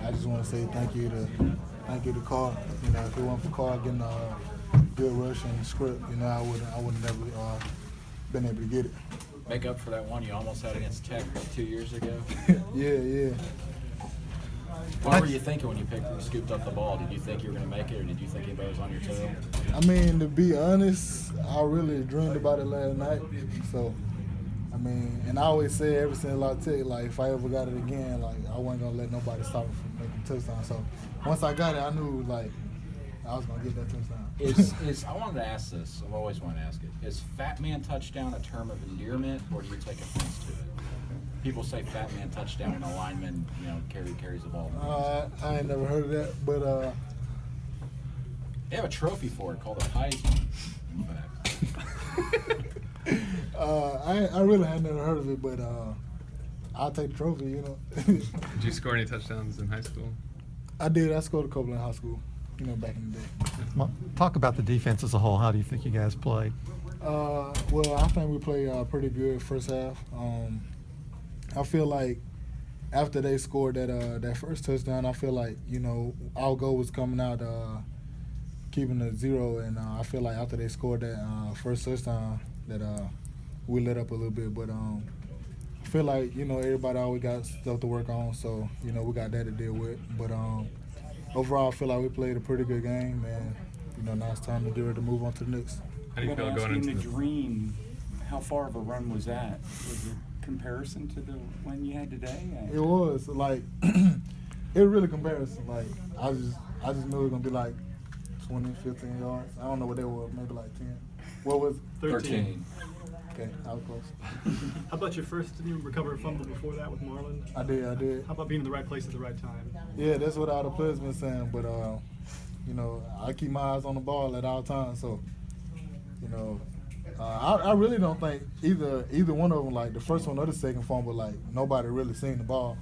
I just want to say thank you to Carl. You know, if it weren't for Carl getting a good rush and script, you know, I would never been able to get it. Make up for that one you almost had against Tech 2 years ago. Yeah. What were you thinking when you scooped up the ball? Did you think you were going to make it, or did you think anybody was on your toe? I mean, to be honest, I really dreamed about it last night. So, I mean, and I always say ever since La Tech, like, if I ever got it again, like, I wasn't going to let nobody stop me from making touchdowns. So, once I got it, I knew, like, I was going to get that touchdown. I wanted to ask this. I've always wanted to ask it. Is Fat Man touchdown a term of endearment, or do you take offense to it? People say Fat Man touchdown when a lineman, you know, carries the ball. I ain't never heard of that, but they have a trophy for it called a Heisman. I really had never heard of it, but I'll take the trophy, you know. Did you score any touchdowns in high school? I did. I scored a couple in high school, you know, back in the day. Well, talk about the defense as a whole. How do you think you guys played? Well, I think we played pretty good first half. I feel like after they scored that first touchdown, I feel like, you know, our goal was coming out keeping it 0, and I feel like after they scored that first touchdown that we let up a little bit. But I feel like, you know, everybody always got stuff to work on, so, you know, we got that to deal with. But overall, I feel like we played a pretty good game, and, you know, now it's time to get ready to move on to the next. How do you feel going into the dream? How far of a run was that? Was it comparison to the one you had today? It was like it really comparison. Like I just knew it was gonna be like 20, 15 yards. I don't know what they were, maybe like 10. What was 13. Okay, I was close. How about your first recovered fumble before that with Marlon? I did. How about being in the right place at the right time? Yeah, that's what all the players been saying. But you know, I keep my eyes on the ball at all times. So, you know, I really don't think either one of them, like the first one or the second fumble, like nobody really seen the ball.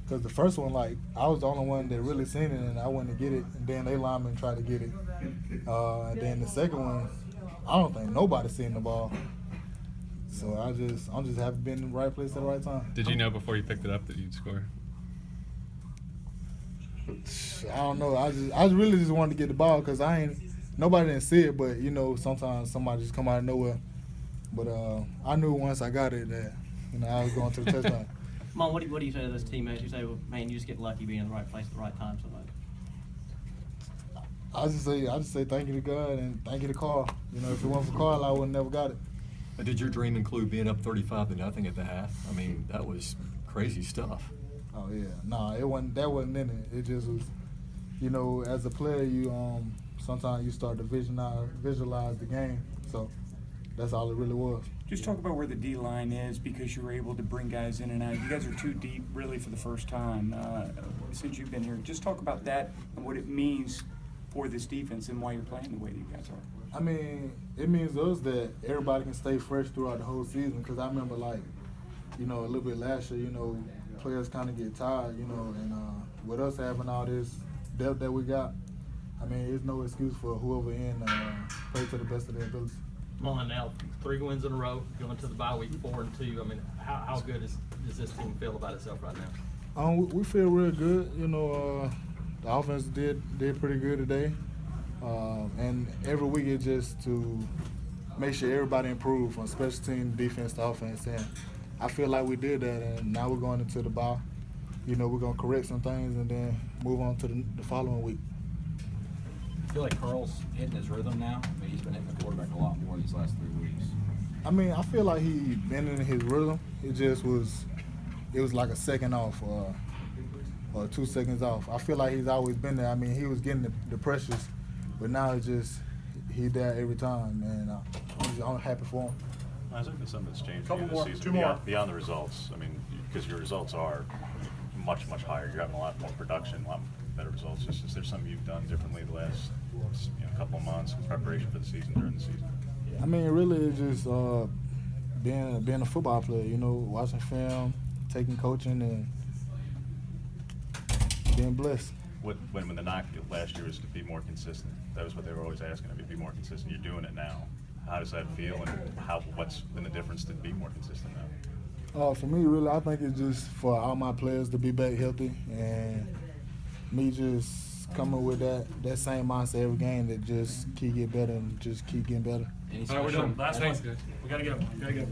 Because the first one, like, I was the only one that really seen it, and I went to get it, and then they linemen tried to get it. And then the second one, I don't think nobody seen the ball. So I'm just happy to be in the right place at the right time. Did you know before you picked it up that you'd score? I don't know. I really just wanted to get the ball because nobody didn't see it, but, you know, sometimes somebody just come out of nowhere. But I knew once I got it that, you know, I was going to the touchdown. Mom, what do you say to those teammates who say, well, man, you just get lucky being in the right place at the right time so much? I just say thank you to God and thank you to Carl. You know, if it wasn't for Carl, I would have never got it. Did your dream include being up 35-0 at the half? I mean, that was crazy stuff. Oh yeah, no, that wasn't in it. It just was, you know, as a player, you sometimes you start to visualize the game. So that's all it really was. Just talk about where the D-line is, because you were able to bring guys in and out. You guys are too deep, really, for the first time since you've been here. Just talk about that and what it means for this defense and why you're playing the way that you guys are. I mean, it means to us that everybody can stay fresh throughout the whole season, because I remember, like, you know, a little bit last year, you know, players kind of get tired, you know, and with us having all this depth that we got, I mean, there's no excuse for whoever play to the best of their ability. Come now, 3 wins in a row, going to the bye week 4-2. I mean, how good does this team feel about itself right now? We feel real good. You know, the offense did pretty good today, and every week it's just to make sure everybody improve from special team, defense to offense. And I feel like we did that, and now we're going into the bye. You know, we're gonna correct some things and then move on to the following week. I feel like Carl's hitting his rhythm now. I mean, he's been hitting the quarterback a lot more these last 3 weeks. I mean, I feel like he's been in his rhythm. It was like a second off or 2 seconds off. I feel like he's always been there. I mean, he was getting the pressures, but now it's just he's there every time, and I'm happy for him. I think that's something that's changed for you this season beyond the results. I mean, because your results are much, much higher. You're having a lot more production, a lot better results. Is there something you've done differently the last couple of months in preparation for the season, during the season? I mean, really, it's just being a football player. You know, watching film, taking coaching, and being blessed. When the knock last year was to be more consistent, that was what they were always asking of you, be more consistent. You're doing it now. How does that feel, and what's been the difference to be more consistent now? For me, really, I think it's just for all my players to be back healthy and me just coming with that same mindset every game that just keep getting better and just keep getting better. Any All right, we're special- done. Last Thanks, one. guys. We gotta go.